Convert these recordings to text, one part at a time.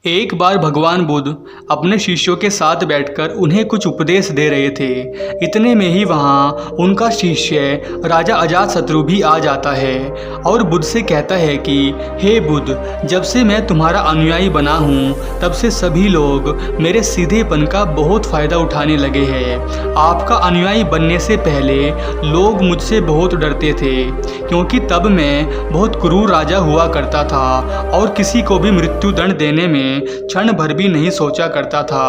एक बार भगवान बुद्ध अपने शिष्यों के साथ बैठकर उन्हें कुछ उपदेश दे रहे थे। इतने में ही वहाँ उनका शिष्य राजा अजातशत्रु भी आ जाता है और बुद्ध से कहता है कि हे बुद्ध, जब से मैं तुम्हारा अनुयायी बना हूँ तब से सभी लोग मेरे सीधेपन का बहुत फ़ायदा उठाने लगे हैं। आपका अनुयायी बनने से पहले लोग मुझसे बहुत डरते थे, क्योंकि तब मैं बहुत क्रूर राजा हुआ करता था और किसी को भी मृत्यु दंड देने में क्षण भर भी नहीं सोचा करता था।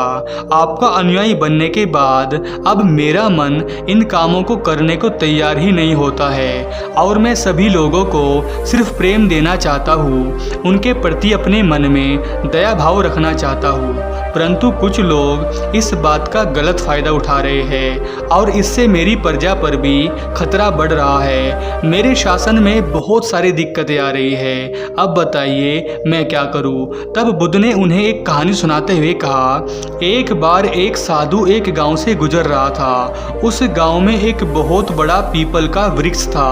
आपका अनुयायी बनने के बाद अब मेरा मन इन कामों को करने को तैयार ही नहीं होता है और मैं सभी लोगों को सिर्फ प्रेम देना चाहता हूँ, उनके प्रति अपने मन में दया भाव रखना चाहता हूँ। परंतु कुछ लोग इस बात का गलत फायदा उठा रहे हैं और इससे मेरी प्रजा पर भी खतरा बढ़ रहा है। मेरे शासन में बहुत सारी दिक्कतें आ रही है, अब बताइए मैं क्या करूं? तब बुद्ध ने उन्हें एक कहानी सुनाते हुए कहा, एक बार एक साधु एक गांव से गुजर रहा था। उस गांव में एक बहुत बड़ा पीपल का वृक्ष था।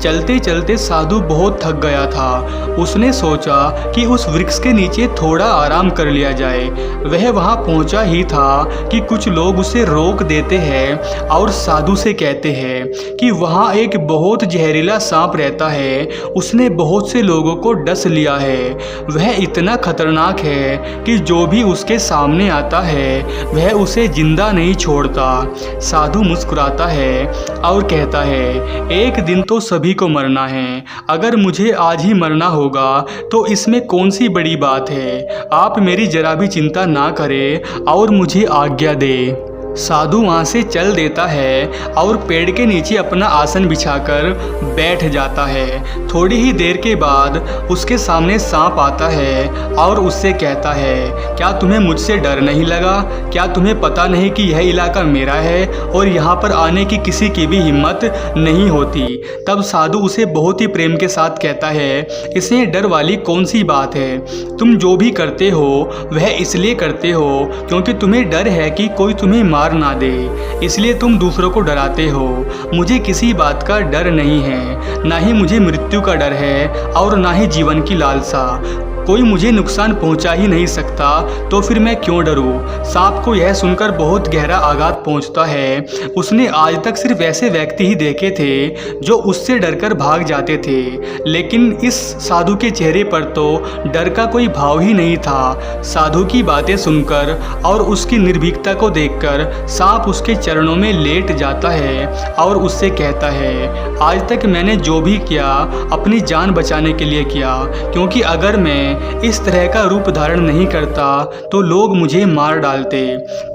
चलते चलते साधु बहुत थक गया था। उसने सोचा कि उस वृक्ष के नीचे थोड़ा आराम कर लिया जाए। वह वहां पहुंचा ही था कि कुछ लोग उसे रोक देते हैं और साधु से कहते हैं कि वहां एक बहुत जहरीला सांप रहता है, उसने बहुत से लोगों को डस लिया है। वह इतना खतरनाक है कि जो भी उसके सामने आता है वह उसे जिंदा नहीं छोड़ता। साधु मुस्कुराता है और कहता है, एक दिन तो सभी को मरना है, अगर मुझे आज ही मरना होगा तो इसमें कौन सी बड़ी बात है। आप मेरी जरा भी चिंता ना करें और मुझे आज्ञा दे। साधु वहाँ से चल देता है और पेड़ के नीचे अपना आसन बिछाकर बैठ जाता है। थोड़ी ही देर के बाद उसके सामने सांप आता है और उससे कहता है, क्या तुम्हें मुझसे डर नहीं लगा? क्या तुम्हें पता नहीं कि यह इलाका मेरा है और यहाँ पर आने की किसी की भी हिम्मत नहीं होती? तब साधु उसे बहुत ही प्रेम के साथ कहता है, इसमें डर वाली कौन सी बात है? तुम जो भी करते हो वह इसलिए करते हो क्योंकि तुम्हें डर है कि कोई तुम्हें मार ना दे, इसलिए तुम दूसरों को डराते हो। मुझे किसी बात का डर नहीं है, ना ही मुझे मृत्यु का डर है और ना ही जीवन की लालसा। कोई मुझे नुकसान पहुंचा ही नहीं सकता तो फिर मैं क्यों डरूं? सांप को यह सुनकर बहुत गहरा आघात पहुंचता है। उसने आज तक सिर्फ ऐसे व्यक्ति ही देखे थे जो उससे डरकर भाग जाते थे, लेकिन इस साधु के चेहरे पर तो डर का कोई भाव ही नहीं था। साधु की बातें सुनकर और उसकी निर्भीकता को देखकर सांप उसके चरणों में लेट जाता है और उससे कहता है, आज तक मैंने जो भी किया अपनी जान बचाने के लिए किया, क्योंकि अगर मैं इस तरह का रूप धारण नहीं करता तो लोग मुझे मार डालते।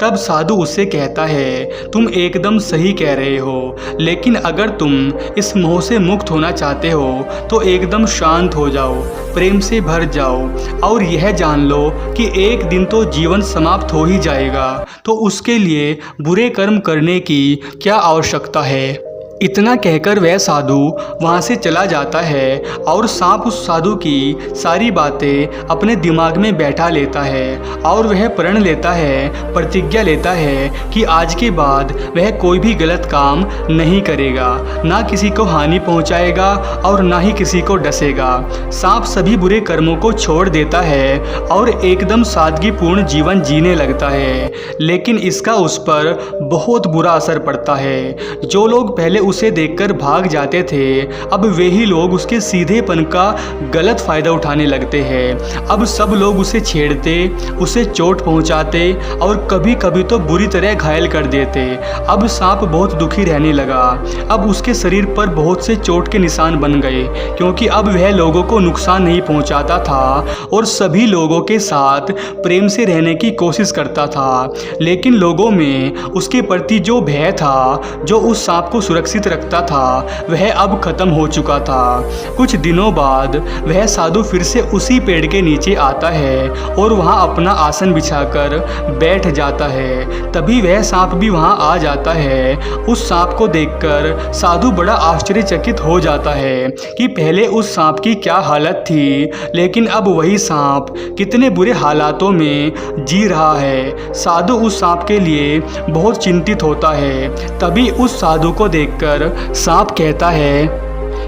तब साधु उससे कहता है, तुम एकदम सही कह रहे हो, लेकिन अगर तुम इस मोह से मुक्त होना चाहते हो तो एकदम शांत हो जाओ, प्रेम से भर जाओ और यह जान लो कि एक दिन तो जीवन समाप्त हो ही जाएगा, तो उसके लिए बुरे कर्म करने की क्या आवश्यकता है। इतना कहकर वह साधु वहाँ से चला जाता है और सांप उस साधु की सारी बातें अपने दिमाग में बैठा लेता है और वह प्रण लेता है, प्रतिज्ञा लेता है कि आज के बाद वह कोई भी गलत काम नहीं करेगा, ना किसी को हानि पहुँचाएगा और ना ही किसी को डसेगा। सांप सभी बुरे कर्मों को छोड़ देता है और एकदम सादगीपूर्ण जीवन जीने लगता है, लेकिन इसका उस पर बहुत बुरा असर पड़ता है। जो लोग पहले उसे देखकर भाग जाते थे, अब वे ही लोग उसके सीधेपन का गलत फायदा उठाने लगते हैं। अब सब लोग उसे छेड़ते, उसे चोट पहुंचाते और कभी कभी तो बुरी तरह घायल कर देते। अब सांप बहुत दुखी रहने लगा। अब उसके शरीर पर बहुत से चोट के निशान बन गए, क्योंकि अब वह लोगों को नुकसान नहीं पहुंचाता था और सभी लोगों के साथ प्रेम से रहने की कोशिश करता था। लेकिन लोगों में उसके प्रति जो भय था, जो उस सांप को सुरक्षित रखता था, वह अब खत्म हो चुका था। कुछ दिनों बाद वह साधु फिर से उसी पेड़ के नीचे आता है और वहां अपना आसन बिछाकर बैठ जाता है। तभी वह सांप भी वहां आ जाता है। उस सांप को देखकर साधु बड़ा आश्चर्यचकित हो जाता है कि पहले उस सांप की क्या हालत थी, लेकिन अब वही सांप कितने बुरे हालातों में जी रहा है। साधु उस सांप के लिए बहुत चिंतित होता है। तभी उस साधु को देखकर सांप कहता है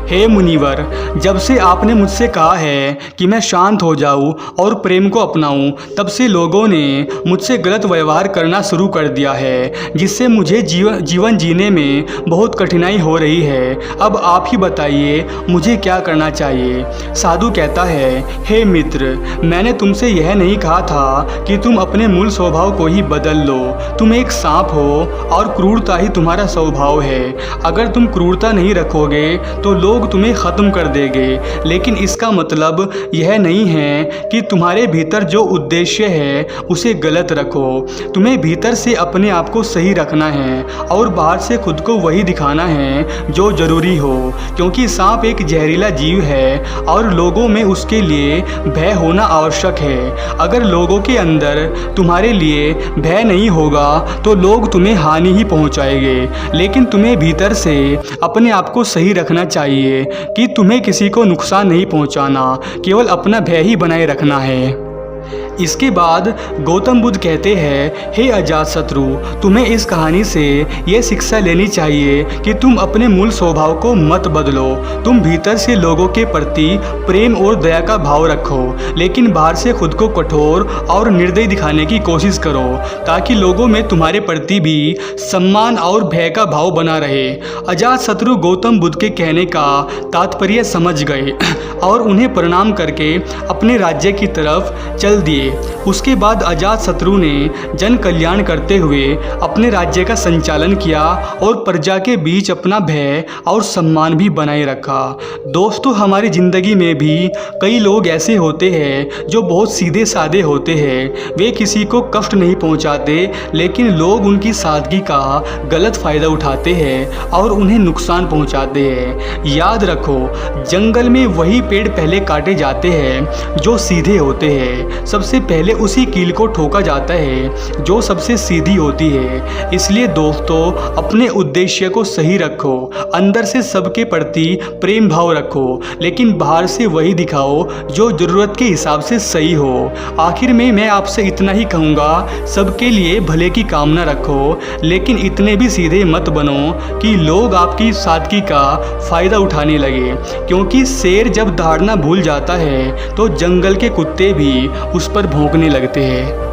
हे मुनिवर, जब से आपने मुझसे कहा है कि मैं शांत हो जाऊं और प्रेम को अपनाऊं, तब से लोगों ने मुझसे गलत व्यवहार करना शुरू कर दिया है, जिससे मुझे जीवन जीने में बहुत कठिनाई हो रही है। अब आप ही बताइए मुझे क्या करना चाहिए। साधु कहता है, हे मित्र, मैंने तुमसे यह नहीं कहा था कि तुम अपने मूल स्वभाव को ही बदल लो। तुम एक सांप हो और क्रूरता ही तुम्हारा स्वभाव है। अगर तुम क्रूरता नहीं रखोगे तो लोग तुम्हें ख़त्म कर देंगे, लेकिन इसका मतलब यह नहीं है कि तुम्हारे भीतर जो उद्देश्य है उसे गलत रखो। तुम्हें भीतर से अपने आप को सही रखना है और बाहर से खुद को वही दिखाना है जो ज़रूरी हो, क्योंकि सांप एक जहरीला जीव है और लोगों में उसके लिए भय होना आवश्यक है। अगर लोगों के अंदर तुम्हारे लिए भय नहीं होगा तो लोग तुम्हें हानि ही पहुंचाएंगे, लेकिन तुम्हें भीतर से अपने आप को सही रखना चाहिए कि तुम्हें किसी को नुकसान नहीं पहुंचाना, केवल अपना भय ही बनाए रखना है। इसके बाद गौतम बुद्ध कहते हैं, हे अजातशत्रु, तुम्हें इस कहानी से ये शिक्षा लेनी चाहिए कि तुम अपने मूल स्वभाव को मत बदलो। तुम भीतर से लोगों के प्रति प्रेम और दया का भाव रखो, लेकिन बाहर से खुद को कठोर और निर्दयी दिखाने की कोशिश करो, ताकि लोगों में तुम्हारे प्रति भी सम्मान और भय का भाव बना रहे। अजातशत्रु गौतम बुद्ध के कहने का तात्पर्य समझ गए और उन्हें प्रणाम करके अपने राज्य की तरफ चल दिए। उसके बाद अजातशत्रु ने जन कल्याण करते हुए अपने राज्य का संचालन किया और प्रजा के बीच अपना भय और सम्मान भी बनाए रखा। दोस्तों, हमारी ज़िंदगी में भी कई लोग ऐसे होते हैं जो बहुत सीधे साधे होते हैं। वे किसी को कष्ट नहीं पहुंचाते, लेकिन लोग उनकी सादगी का गलत फ़ायदा उठाते हैं और उन्हें नुकसान पहुंचाते हैं। याद रखो, जंगल में वही पेड़ पहले काटे जाते हैं जो सीधे होते हैं। सबसे पहले उसी कील को ठोका जाता है जो सबसे सीधी होती है। इसलिए दोस्तों, अपने उद्देश्य को सही रखो, अंदर से सबके प्रति प्रेम भाव रखो, लेकिन बाहर से वही दिखाओ जो ज़रूरत के हिसाब से सही हो। आखिर में मैं आपसे इतना ही कहूँगा, सबके लिए भले की कामना रखो, लेकिन इतने भी सीधे मत बनो कि लोग आपकी सादगी का फ़ायदा उठाने लगे, क्योंकि शेर जब दहाड़ना भूल जाता है तो जंगल के कुत्ते भी उस पर भौंकने लगते हैं।